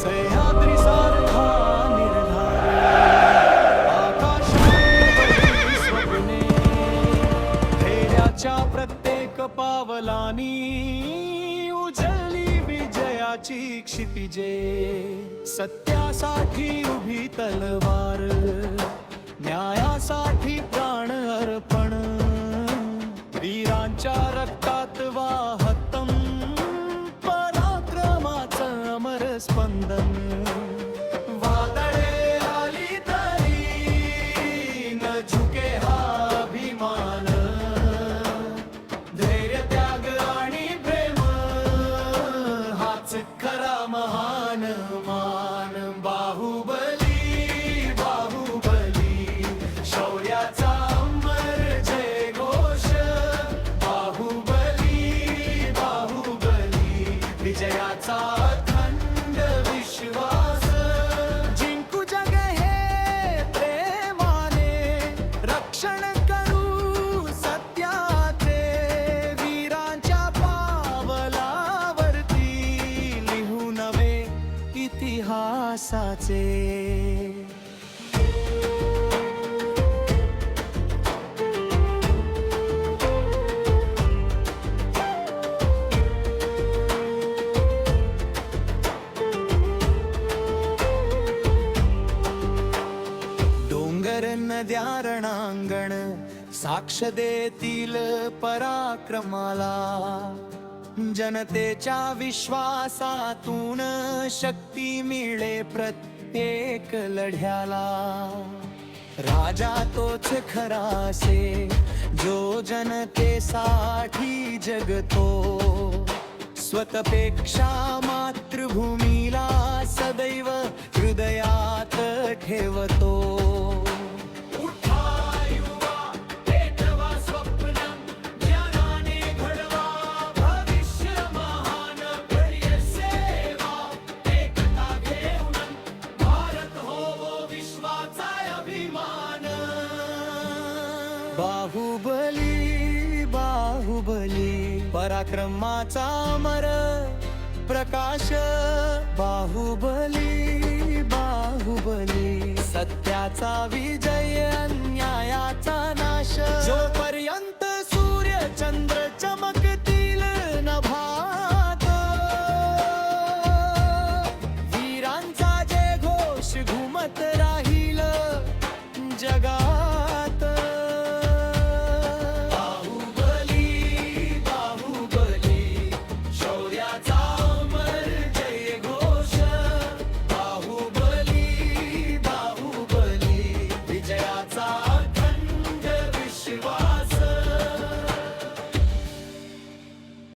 सह्याद्रीसारखा निर्धार आकाशावरील स्वप्ने धैर्याच्या प्रत्येक पावलानी उजळली विजयाची क्षितिजे सत्यासाठी उभी तलवार न्यायासाठी प्राण अर्पण वीरांच्या रक्तात वाहतम पराक्रमाचं अमर स्पंदन वादळे आली तरी न झुके हा अभिमान धैर्य त्याग आणि प्रेम हाच खरा महान मान बाहुबली बाहुबली शौर्याचा अमर जय घोष बाहुबली बाहुबली विजयाचा अखंड विश्वास जिंकू जग हे प्रेमाने रक्षण करू सत्याचे वीरांच्या पावलावरती लिहू नवे इतिहासाचे डोंगर नद्या रणांगण साक्ष देतील पराक्रमाला जनतेच्या विश्वासातून शक्ती मिळे प्रत्येक लढ्याला राजा तोच खरा असे जो जनतेसाठी जगतो स्वतःपेक्षा मातृभूमीला सदैव हृदयात ठेवतो बाहुबली बाहुबली पराक्रमाचा अमर प्रकाश बाहुबली बाहुबली सत्याचा विजय अन्यायाचा नाश जोपर्यंत सूर्य चंद्र चमक